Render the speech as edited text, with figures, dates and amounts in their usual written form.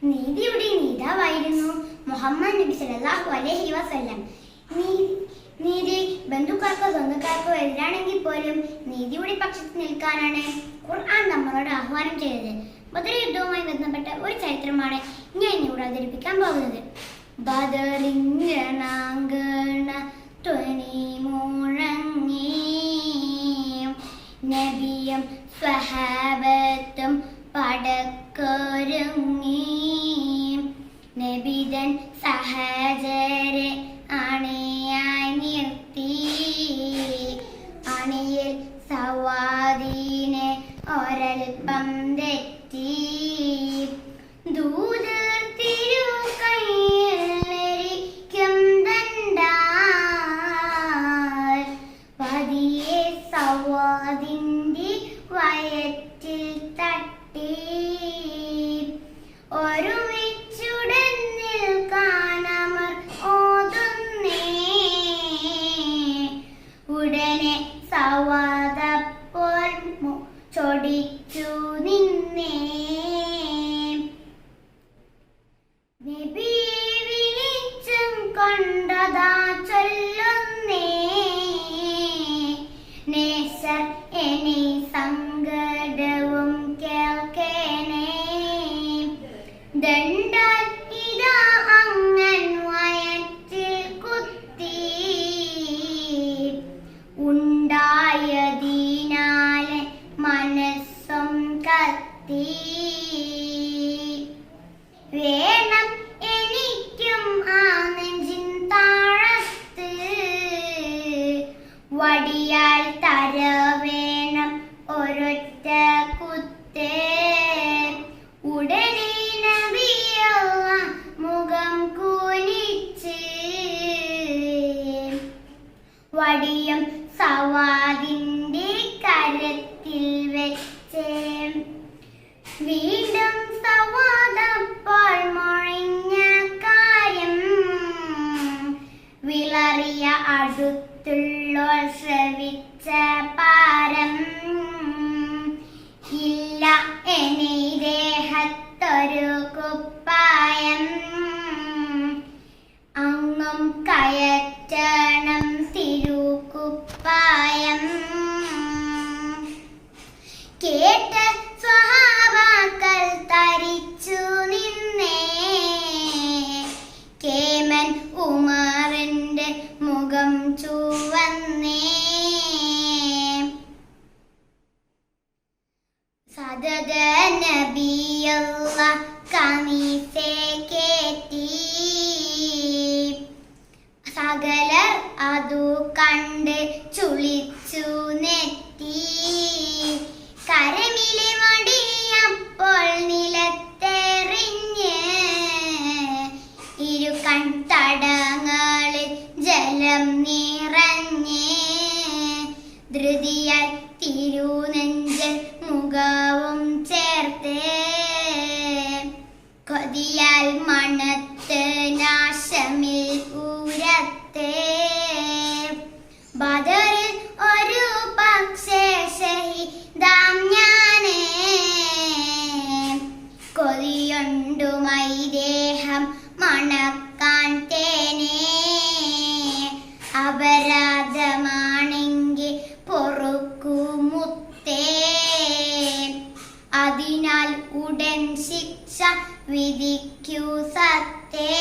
നീതിയുടെ നേതാവായിരുന്നു മുഹമ്മദ് നബി സല്ലല്ലാഹു അലൈഹി വസല്ലം. നീതി ബന്ധുക്കാർക്കോ സ്വന്തക്കാർക്കോ എതിരാണെങ്കിൽ പോലും നീതിയുടെ പക്ഷത്ത് നിൽക്കാനാണ് ഖുർആൻ നമ്മളോട് ആഹ്വാനം ചെയ്തത്. ബദർ യുദ്ധവുമായി ബന്ധപ്പെട്ട ഒരു ചരിത്രമാണ് ഞാൻ ഇവിടെ അവതരിപ്പിക്കാൻ പോകുന്നത്. ബദറിങ്ങണാങ്കണ ധ്വനി മുഴങ്ങി, നബിയും സ്വഹാബത്തും പടക്കൊരുങ്ങി, നബിതൻ സഹചരെ അണിയായി നിർത്തി, അണിയിൽ സവാദീനെ ഒരൽപ്പം തെറ്റി, ദൂതർ തിരുകൈയിലിരിക്കും ദണ്ഡാൽ, പതിയെ സവാദിന്റെ വയറ്റിൽ തട്ടി, ഒരുമിച്ചുടൻ നിൽക്കാനമർ ഓതുന്നേ, ഉടനെ സവാദപ്പോൾ ചൊടിച്ചു നിന്നേ, നബി വിളിച്ചും കൊണ്ടതാ ചൊല്ലുന്നേ, നേസർ എനി സങ്കടവും കേൾക്കേനേ, ദണ്ഡാൽ ഇതാ അങ്ങൻ വയറ്റിൽ കുത്തി, ഉണ്ടായതിനാലെ മനസ്സും കത്തി, വേണം എനിക്കും ആ നെഞ്ചിൻ താഴത്ത്, വടിയാൽ തര വേണം ഒരൊറ്റ കുത്ത്, ഉടനെ നബിയല്ല മുഖം കുനിച്ച്, വടിയും സവാദിന്റെ കരത്തിൽ വെച്ച്, വീണ്ടും സവാദപ്പോൾ മൊഴിഞ്ഞ കാര്യം, വിളറിയ അടുത്തുള്ളോർ ശ്രവിച്ച പാരം, ഇല്ല എനി ദേഹത്തൊരു കുപ്പായം, അങ്ങും കയറ്റണം തിരുക്കുപ്പായം, കേട്ട സ്വഹാബാക്കൾ തരിച്ചു നിന്നേ, കേമൻ ഉമറിന്റെ മുഖം ചുവന്നേ, സദദ നബിയല്ല കമീസേ കേറ്റി, സകലർ അതു കണ്ട് ചുളിച്ചു നെറ്റി, കരമിലെ മടിയപ്പോൾ നിലത്തെറിഞ്ഞ്, ഇരു കൺതടങ്ങളിൽ ജലം നിറഞ്ഞ്, ധൃതിയാൽ തിരുനെഞ്ചൽ മുഖവും ചേർത്ത്, കൊതിയാൽ മണത്ത് നാശമിൽ ഉരത്ത്, ബദറിൽ ഒരു പക്ഷേ ഷഹീദാം ഞാനേ, കൊതിയുണ്ടുമായി ദേഹം മണക്കാൻ തേനേ, അപരാധമാണെങ്കിൽ പൊറുക്കുമുത്തേ, അതിനാൽ ഉടൻ ശിക്ഷ വിധിക്കൂ സത്തേ.